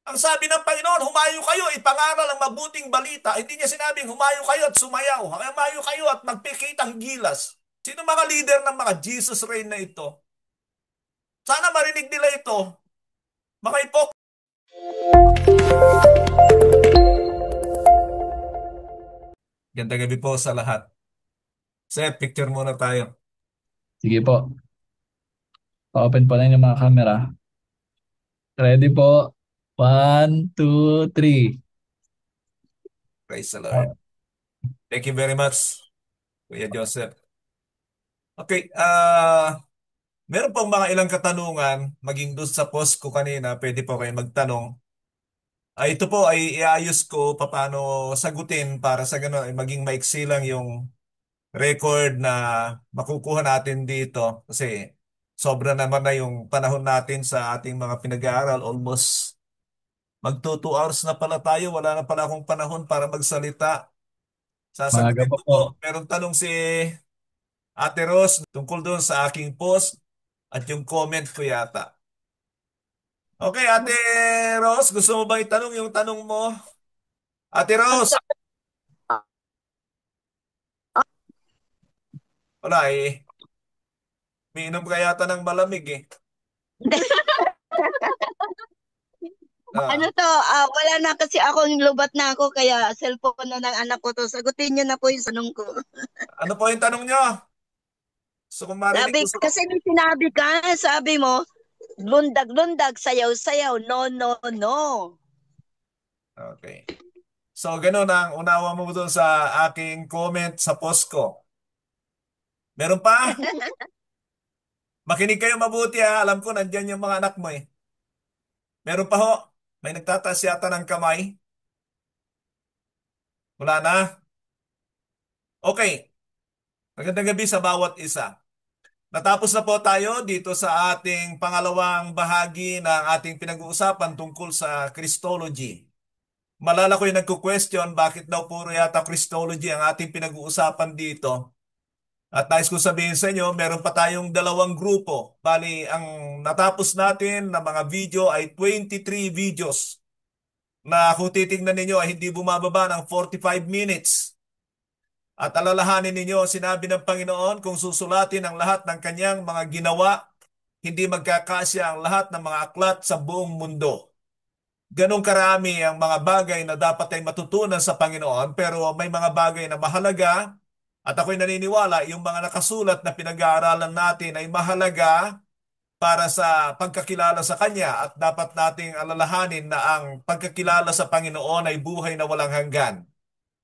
Ang sabi ng Panginoon, humayo kayo, ipangaral ang mabuting balita. Hindi niya sinabing humayo kayo at sumayaw. Humayo kayo at magpikitang gilas. Sino mga leader ng mga Jesus reign na ito? Sana marinig nila ito. Mga Ganda gabi po sa lahat. Seth, picture muna tayo. Sige po. Pa-open po lang yung mga camera. Ready po. One, two, three. Praise the Lord. Thank you very much, Kuya Joseph. Okay, meron pong mga ilang katanungan, maging doon sa post ko kanina, pwede po kayo magtanong. Ito po ay iayos ko paano sagutin para sa gano'n ay maging maiksi lang yung record na makukuha natin dito. Kasi sobra naman na yung panahon natin sa ating mga pinag-aaral. Almost mag 2 hours na pala tayo. Wala na pala akong panahon para magsalita. Maaga Sasagutin pa ko po. po. Meron tanong si Ate Rose tungkol doon sa aking post at yung comment ko yata. Okay, Ate Rose, gusto mo ba itanong yung tanong mo? Ate Rose, wala eh. Miinom ka yata ng malamig eh. Ano Ah, to, wala na kasi akong lubat na ako kaya cellphone na ng anak ko to. Sagutin niyo na po yung tanong ko. ano po yung tanong nyo? Gusto kong marinig. Sabi, Gusto ko. kasi may sinabi ka, sabi mo, lundag-lundag, sayaw-sayaw, no, no, no. Okay. So, ganun ang unawa mo doon sa aking comment sa post ko. Meron pa? Makinig kayo mabuti ha. Alam ko nandyan yung mga anak mo eh. Meron pa ho? May nagtataas yata ng kamay? Wala na? Okay. Magandang gabi sa bawat isa. Natapos na po tayo dito sa ating pangalawang bahagi ng ating pinag-uusapan tungkol sa Christology. Malala ko yung nagko-question bakit daw puro yata Christology ang ating pinag-uusapan dito. At nais ko sabihin sa inyo, meron pa tayong dalawang grupo. Bali, ang natapos natin na mga video ay 23 videos na kung titingnan ninyo ay hindi bumababa ng 45 minutes. At alalahanin ninyo, sinabi ng Panginoon kung susulatin ang lahat ng kanyang mga ginawa, hindi magkakasya ang lahat ng mga aklat sa buong mundo. Ganong karami ang mga bagay na dapat ay matutunan sa Panginoon, pero may mga bagay na mahalaga at ako'y naniniwala yung mga nakasulat na pinag-aaralan natin ay mahalaga para sa pagkakilala sa Kanya at dapat nating alalahanin na ang pagkakilala sa Panginoon ay buhay na walang hanggan.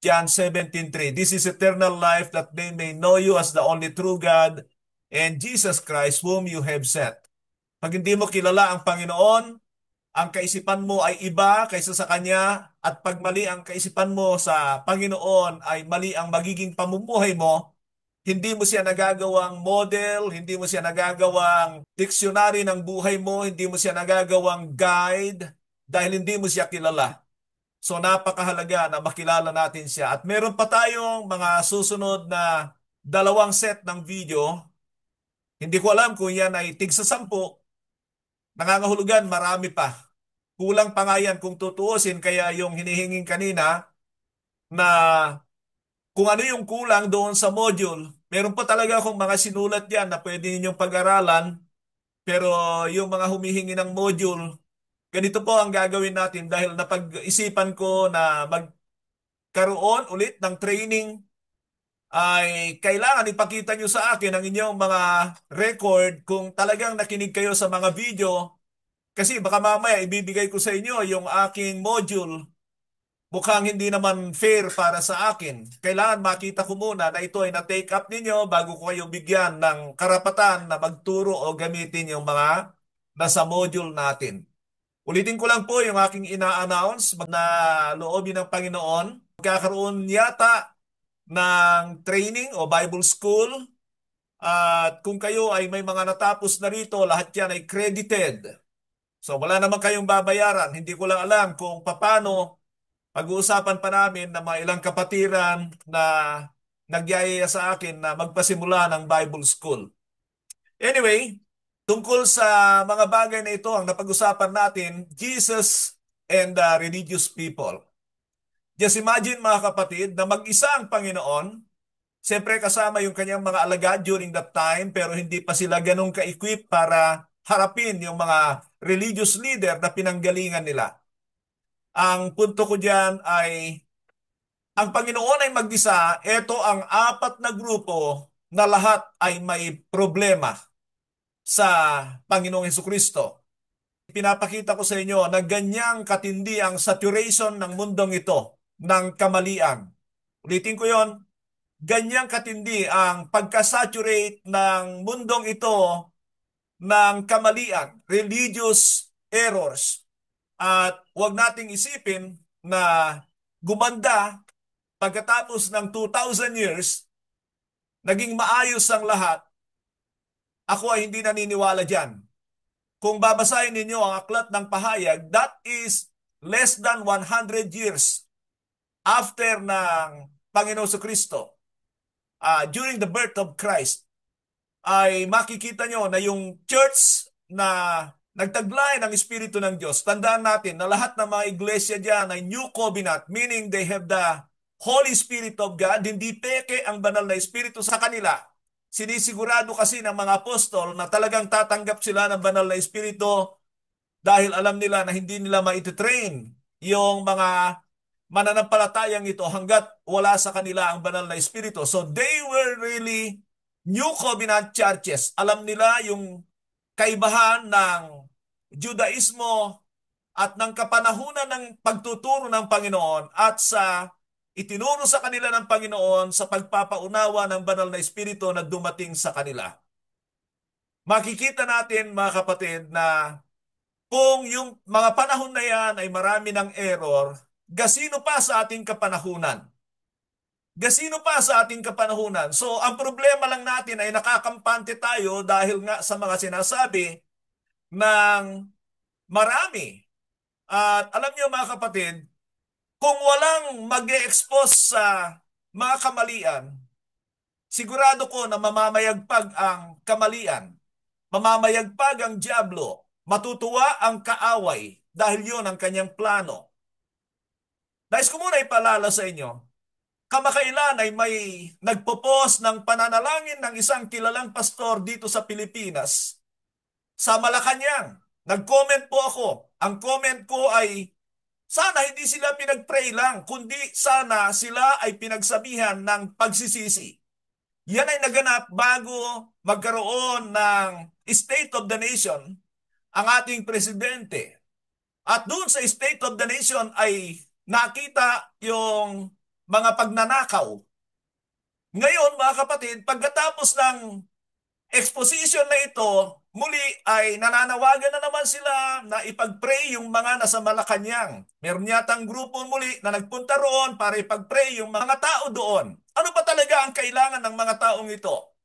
John 17:3, This is eternal life that they may know you as the only true God and Jesus Christ whom you have sent. Pag hindi mo kilala ang Panginoon, ang kaisipan mo ay iba kaysa sa Kanya at pag mali ang kaisipan mo sa Panginoon ay mali ang magiging pamumuhay mo, hindi mo siya nagagawang model, hindi mo siya nagagawang dictionary ng buhay mo, hindi mo siya nagagawang guide dahil hindi mo siya kilala. So napakahalaga na makilala natin siya. At meron pa tayong mga susunod na dalawang set ng video. Hindi ko alam kung yan ay tigsa 10. Nangangahulugan, marami pa. Kulang pa nga yan kung tutuusin. Kaya yung hinihinging kanina na kung ano yung kulang doon sa module, meron pa talaga akong mga sinulat yan na pwede ninyong pag-aralan. Pero yung mga humihingi ng module, ganito po ang gagawin natin dahil napag-isipan ko na magkaroon ulit ng training ay kailangan ipakita nyo sa akin ang inyong mga record kung talagang nakinig kayo sa mga video kasi baka mamaya ibibigay ko sa inyo yung aking module. Mukhang hindi naman fair para sa akin. Kailangan makita ko muna na ito ay na-take up ninyo bago ko kayo bigyan ng karapatan na magturo o gamitin yung mga nasa module natin. Ulitin ko lang po yung aking ina-announce na loobin ng Panginoon. Magkakaroon yata ng training o Bible School. At kung kayo ay may mga natapos na rito, lahat yan ay credited. So wala naman kayong babayaran. Hindi ko lang alam kung paano. Pag-uusapan pa namin ng mga ilang kapatiran na nagyayaya sa akin na magpasimula ng Bible School. Anyway, tungkol sa mga bagay na ito, ang napag-usapan natin, Jesus and religious people. Just imagine mga kapatid na mag-isa ang Panginoon, siyempre kasama yung kanyang mga alagad during that time, pero hindi pa sila ganun ka-equip para harapin yung mga religious leader na pinanggalingan nila. Ang punto ko diyan ay ang Panginoon ay mag-isa, ito ang apat na grupo na lahat ay may problema sa Panginoong Hesukristo. Pinapakita ko sa inyo na ganyang katindi ang saturation ng mundong ito ng kamalian. Ulitin ko yon, ganyang katindi ang pagkasaturate ng mundong ito ng kamalian, religious errors. At huwag nating isipin na gumanda pagkatapos ng 2,000 years, naging maayos ang lahat. Ako ay hindi naniniwala dyan. Kung babasahin ninyo ang aklat ng pahayag, that is less than 100 years after ng Panginoon Kristo, during the birth of Christ, ay makikita nyo na yung church na nagtaglay ng Espiritu ng Diyos, tandaan natin na lahat ng mga iglesia dyan ay New Covenant, meaning they have the Holy Spirit of God, hindi peke ang banal na Espiritu sa kanila. Sinisigurado kasi ng mga apostol na talagang tatanggap sila ng banal na Espiritu dahil alam nila na hindi nila maititrain yung mga mananampalatayang ito hanggat wala sa kanila ang banal na Espiritu. So they were really New Covenant churches. Alam nila yung kaibahan ng Judaismo at ng kapanahunan ng pagtuturo ng Panginoon at sa itinuro sa kanila ng Panginoon sa pagpapaunawa ng banal na Espiritu na dumating sa kanila. Makikita natin mga kapatid na kung yung mga panahon na yan ay marami ng error, gasino pa sa ating kapanahunan? Gasino pa sa ating kapanahunan? So ang problema lang natin ay nakakampante tayo dahil nga sa mga sinasabi ng marami. At alam niyo mga kapatid, kung walang mag-e-expose sa mga kamalian, sigurado ko na mamamayagpag ang kamalian, mamamayagpag ang dyablo, matutuwa ang kaaway dahil yun ang kanyang plano. Nais ko muna ipaalala sa inyo, kamakailan ay may nagpo-post ng pananalangin ng isang kilalang pastor dito sa Pilipinas sa Malacanang. Nag-comment po ako. Ang comment ko ay sana hindi sila pinag-pray lang, kundi sana sila ay pinagsabihan ng pagsisisi. Yan ay naganap bago magkaroon ng State of the Nation ang ating presidente. At doon sa State of the Nation ay nakita yung mga pagnanakaw. Ngayon mga kapatid, pagkatapos ng exposition na ito, muli ay nananawagan na naman sila na ipag-pray yung mga nasa Malacanang. Meron yatang grupo muli na nagpunta roon para ipag-pray yung mga tao doon. Ano ba talaga ang kailangan ng mga taong ito?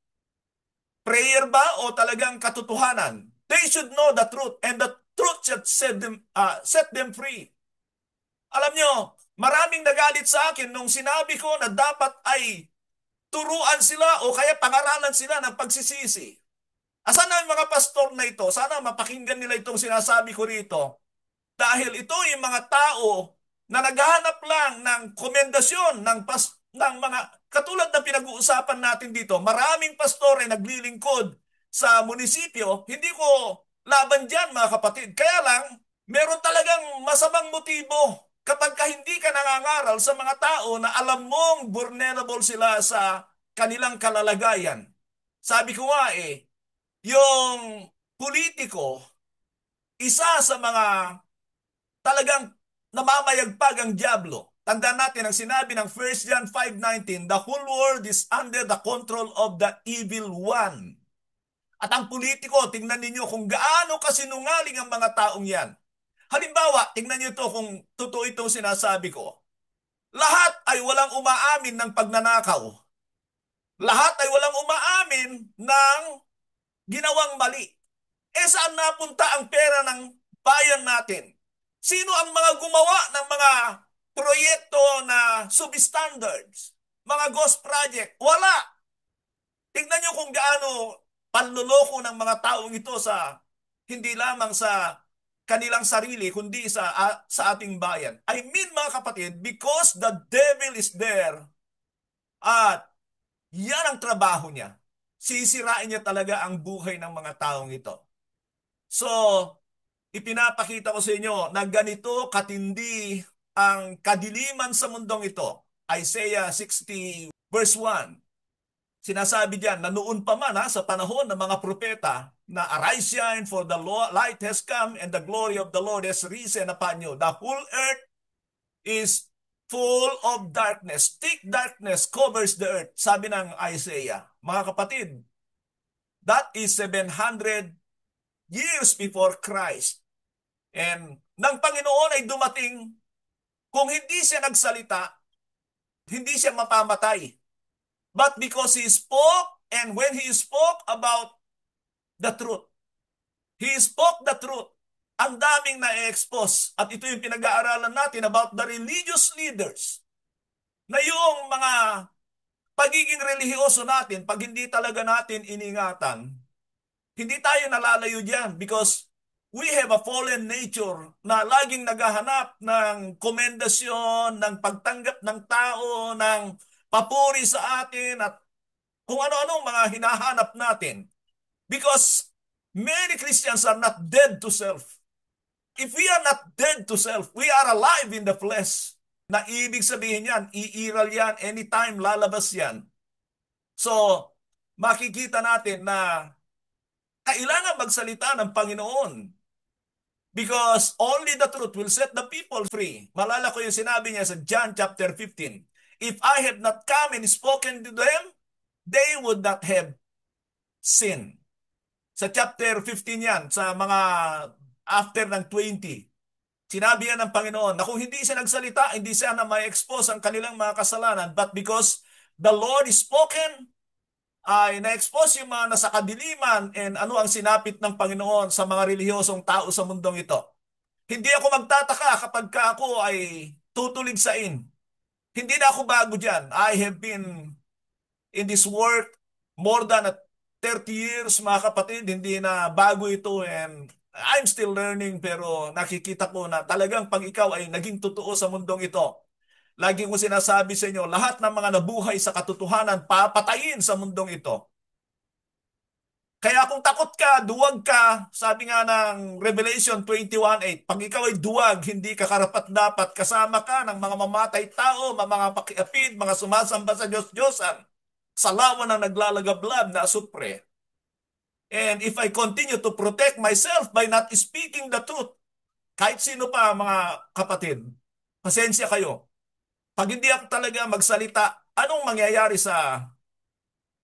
Prayer ba o talagang katotohanan? They should know the truth and the truth should set them free. Alam nyo, maraming nagalit sa akin nung sinabi ko na dapat ay turuan sila o kaya pangaralan sila ng pagsisisi. Asan na yung mga pastor na ito? Sana mapakinggan nila itong sinasabi ko rito. Dahil ito yung mga tao na naghahanap lang ng komendasyon ng mga katulad na pinag-uusapan natin dito. Maraming pastor ay naglilingkod sa munisipyo. Hindi ko laban dyan mga kapatid. Kaya lang, meron talagang masamang motibo kapag hindi ka nangangaral sa mga tao na alam mong vulnerable sila sa kanilang kalalagayan. Sabi ko nga yung politiko, isa sa mga talagang namamayagpag ang dyablo. Tandaan natin ang sinabi ng 1 John 5:19, the whole world is under the control of the evil one. At ang politiko, tingnan ninyo kung gaano kasinungaling ang mga taong yan. Halimbawa, tingnan niyo ito kung totoo itong sinasabi ko. Lahat ay walang umaamin ng pagnanakaw. Lahat ay walang umaamin ng ginawang mali. Saan napunta ang pera ng bayan natin? Sino ang mga gumawa ng mga proyekto na substandards? Mga ghost project? Wala. Tingnan nyo kung gaano panluloko ng mga taong ito sa hindi lamang sa kanilang sarili, kundi sa ating bayan. I mean, mga kapatid, because the devil is there at yan ang trabaho niya. Sisirain niya talaga ang buhay ng mga taong ito. So, ipinapakita ko sa inyo na ganito katindi ang kadiliman sa mundong ito. Isaiah 60 verse 1. Sinasabi diyan na noon pa man sa panahon ng mga propeta na arise shine for the light has come and the glory of the Lord has risen upon you. The whole earth is full of darkness. Thick darkness covers the earth. Sabi ng Isaiah. Mga kapatid, that is 700 years before Christ. And nang Panginoon ay dumating, kung hindi siya nagsalita, hindi siya mapamatay. But because He spoke, and when He spoke about the truth, He spoke the truth, ang daming na-expose. At ito yung pinag-aaralan natin about the religious leaders, na yung mga pagiging relihiyoso natin, pag hindi talaga natin iningatan, hindi tayo nalalayo diyan because we have a fallen nature na laging naghahanap ng komendasyon, ng pagtanggap ng tao, ng papuri sa atin at kung ano-anong mga hinahanap natin. Because many Christians are not dead to self. If we are not dead to self, we are alive in the flesh. Na ibig sabihin yan, iiral yan, anytime lalabas yan. So, makikita natin na kailangan magsalita ng Panginoon. Because only the truth will set the people free. Malala ko yung sinabi niya sa John chapter 15. If I had not come and spoken to them, they would not have sinned. Sa chapter 15 yan, sa mga after ng 20, sinabi yan ng Panginoon na kung hindi siya nagsalita, hindi siya na ma-expose ang kanilang mga kasalanan. But because the Lord is spoken, ay na-expose yung mga nasa kadiliman and ano ang sinapit ng Panginoon sa mga relihiyosong tao sa mundong ito. Hindi ako magtataka kapag ako ay tutuligsain. Hindi na ako bago dyan. I have been in this work more than 30 years, mga kapatid. Hindi na bago ito and I'm still learning, pero nakikita ko na talagang pag ikaw ay naging totoo sa mundong ito, lagi ko sinasabi sa inyo, lahat ng mga nabuhay sa katotohanan, papatayin sa mundong ito. Kaya kung takot ka, duwag ka, sabi nga ng Revelation 21:8, pag ikaw ay duwag, hindi ka karapat-dapat, kasama ka ng mga mamatay tao, mga pakiapid, mga sumasamba sa Diyos-Diyosan, sa lawa ng naglalagablab na asupre. And if I continue to protect myself by not speaking the truth, kahit sino pa mga kapatid, pasensya kayo. Pag hindi ako talaga magsalita, anong mangyayari sa...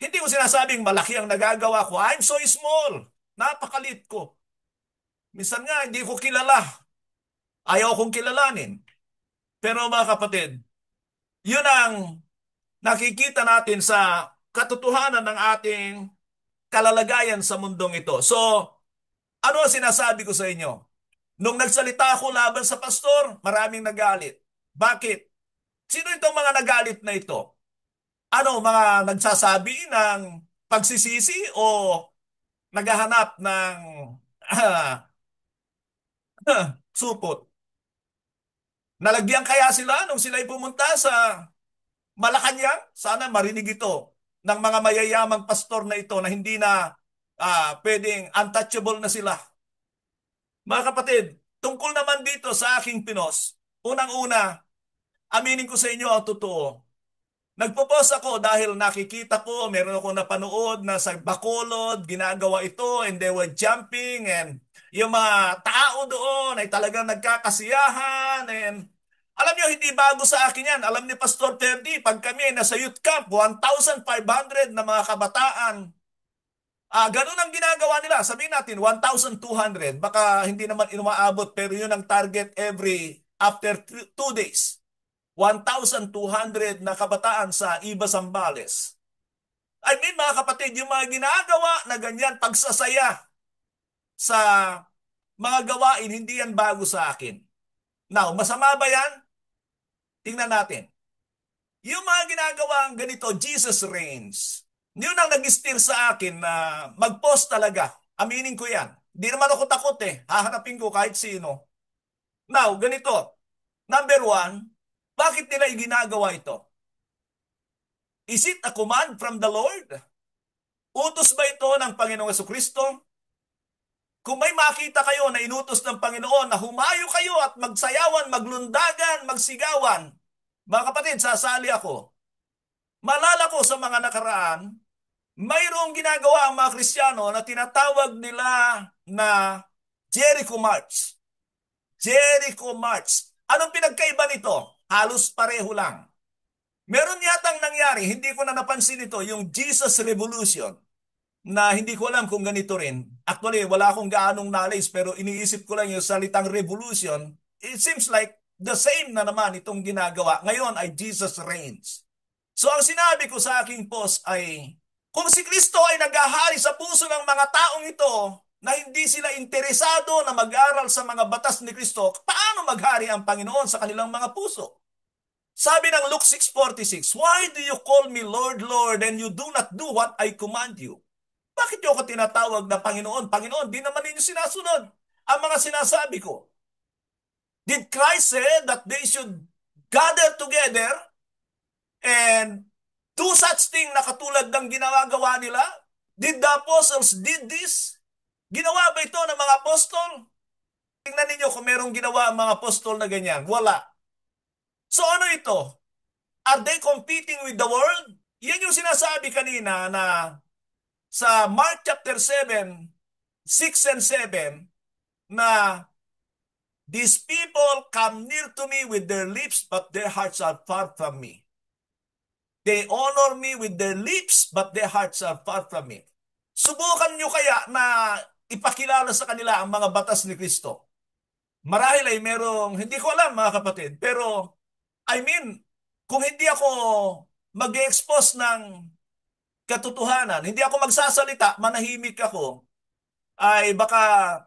Hindi ko sinasabing malaki ang nagagawa ko. I'm so small. Napakalit ko. Minsan nga, hindi ko kilala. Ayaw kong kilalanin. Pero mga kapatid, yun ang nakikita natin sa katotohanan ng ating kalalagayan sa mundong ito. So, ano ang sinasabi ko sa inyo? Nung nagsalita ako laban sa pastor, maraming nagalit. Bakit? Sino itong mga nagalit na ito? Ano, mga nagsasabi ng pagsisisi o naghahanap ng supot? Nalagyan kaya sila nung sila'y pumunta sa Malacanang? Sana marinig ito ng mga mayayamang pastor na ito na hindi na pwedeng untouchable na sila. Mga kapatid, tungkol naman dito sa aking pinos, unang-una, aminin ko sa inyo ang totoo. Nagpo-post ako dahil nakikita ko, meron akong napanood na sa Bacolod, ginagawa ito and they were jumping and yung mga tao doon ay talagang nagkakasiyahan and alam nyo, hindi bago sa akin yan. Alam ni Pastor Terdy, pag kami ay nasa youth camp, 1,500 na mga kabataan, ganun ang ginagawa nila. Sabihin natin, 1,200. Baka hindi naman inumaabot pero yun ang target after 2 days. 1,200 na kabataan sa Iba Zambales. I mean, mga kapatid, yung mga ginagawa na ganyan, pagsasaya sa mga gawain, hindi yan bago sa akin. Now, masama ba yan? Tingnan natin. Yung mga ginagawang ganito, Jesus reigns. Yun ang nag-steer sa akin na mag-post talaga. Aminin ko yan. Hindi naman ako takot eh. Hahanapin ko kahit sino. Now, ganito. Number one, bakit nila iginagawa ito? Is it a command from the Lord? Utos ba ito ng Panginoong Jesucristo? Kung may makita kayo na inutos ng Panginoon na humayo kayo at magsayawan, maglundagan, magsigawan, mga kapatid, sasali ako. Malala ko sa mga nakaraan, mayroong ginagawa ang mga Kristiyano na tinatawag nila na Jericho March. Jericho March. Anong pinagkaiba nito? Halos pareho lang. Meron yatang nangyari, hindi ko na napansin ito, yung Jesus Revolution, na hindi ko alam kung ganito rin. Actually, wala akong gaanong knowledge, pero iniisip ko lang yung salitang revolution. It seems like the same na naman itong ginagawa. Ngayon ay Jesus reigns. So ang sinabi ko sa aking post ay, kung si Kristo ay naghahari sa puso ng mga taong ito, na hindi sila interesado na mag-aral sa mga batas ni Kristo, paano maghari ang Panginoon sa kanilang mga puso? Sabi ng Luke 6:46, "Why do you call me Lord, Lord, and you do not do what I command you?" Bakit niyo ako tinatawag na Panginoon? Panginoon, di naman ninyo sinasunod ang mga sinasabi ko. Did Christ say that they should gather together and do such thing na katulad ng ginagawa nila? Did the apostles did this? Ginawa ba ito ng mga apostol? Tingnan ninyo kung merong ginawa ang mga apostol na ganyan. Wala. So ano ito? Are they competing with the world? Yan yung sinasabi kanina na sa Mark chapter 7, 6 and 7, na these people come near to me with their lips, but their hearts are far from me. They honor me with their lips, but their hearts are far from me. Subukan nyo kaya na ipakilala sa kanila ang mga batas ni Kristo. Marahil ay merong, hindi ko alam mga kapatid, pero I mean, kung hindi ako mag-expose ng katotohanan, hindi ako magsasalita, manahimik ako, ay baka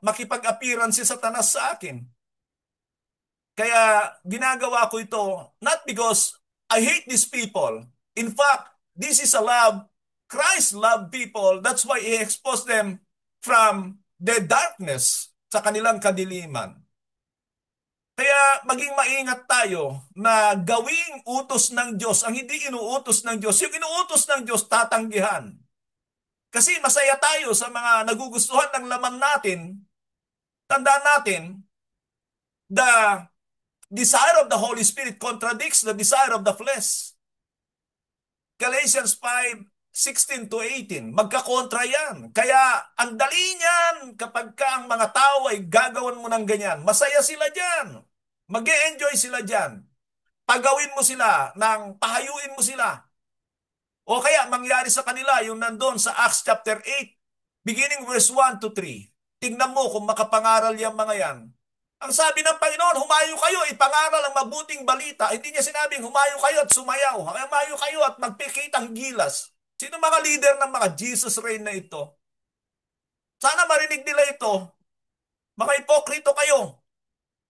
makipag-appearance si Satanas sa akin. Kaya ginagawa ko ito, not because I hate these people. In fact, this is a love. Christ loved people. That's why He exposed them from their darkness sa kanilang kadiliman. Kaya maging maingat tayo na gawing utos ng Diyos ang hindi inuutos ng Diyos. Yung inuutos ng Diyos, tatanggihan. Kasi masaya tayo sa mga nagugustuhan ng laman natin. Tandaan natin, the desire of the Holy Spirit contradicts the desire of the flesh. Galatians 5:16 to 18, magkakontra yan. Kaya ang dali niyan kapag ka ang mga tao ay gagawan mo ng ganyan. Masaya sila dyan. Mag-e-enjoy sila dyan. Pagawin mo sila, pahayuin mo sila. O kaya mangyari sa kanila yung nandun sa Acts chapter 8, beginning verse 1 to 3. Tingnan mo kung makapangaral yung mga yan. Ang sabi ng Panginoon, humayo kayo, ipangaral ang mabuting balita. Hindi niya sinabing humayo kayo at sumayaw. Humayo kayo at magpikitang gilas. Sino mga leader ng mga Jesus reign na ito? Sana marinig nila ito. Mga ipokrito kayo.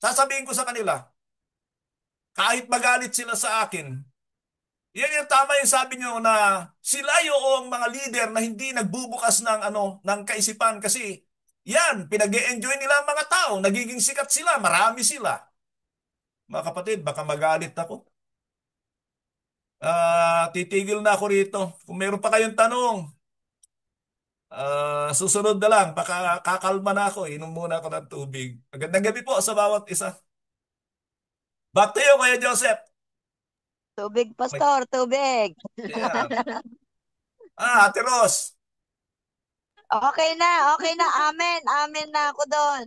Sasabihin ko sa kanila, kahit magalit sila sa akin, yan yung tama yung sabi nyo na sila yung mga leader na hindi nagbubukas ng kaisipan kasi yan, pinag-e-enjoy nila ang mga tao. Nagiging sikat sila, marami sila. Mga kapatid, baka magalit ako. Titigil na ako rito. Kung meron pa kayong tanong, susunod na lang. Baka kakalma na ako. Inom muna ako ng tubig. Magandang gabi po sa bawat isa. Back to you, Kuya Joseph. Tubig, Pastor, tubig. Yeah. Ate Ros. Okay na, amen, amen na ako doon.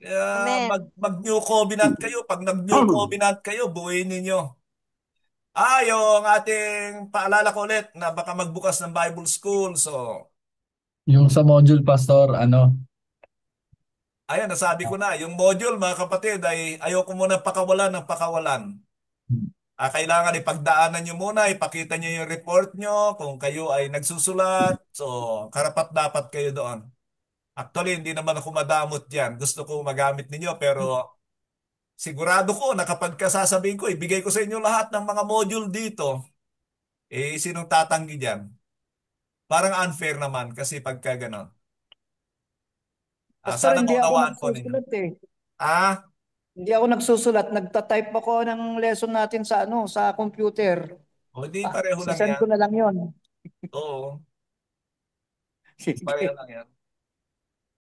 Kaya Amen. mag-new covenant kayo. Pag nag-new covenant kayo, buuin ninyo. Yung ating paalala ko ulit na baka magbukas ng Bible School. So, Yung sa module, Pastor, ayan, nasabi ko na. Yung module, mga kapatid, ay ayoko muna pakawalan ng pakawalan. Kailangan ipagdaanan nyo muna, ipakita nyo yung report nyo kung kayo ay nagsusulat. So, karapat dapat kayo doon. Actually, hindi naman ako madamot yan. Gusto ko magamit ninyo, pero sigurado ko na kapag kasasabihin ko, ibigay ko sa inyo lahat ng mga module dito, sinong tatanggi dyan? Parang unfair naman kasi pagka ganon. Pastor, Sana hindi ako maunawaan po ninyo. nagsusulat eh. Ah, Hindi ako nagsusulat. Nagta-type ako ng lesson natin sa ano, sa computer. o di pareho lang Sasend yan. ko na lang yon. Oo, pareho Sige. lang yan.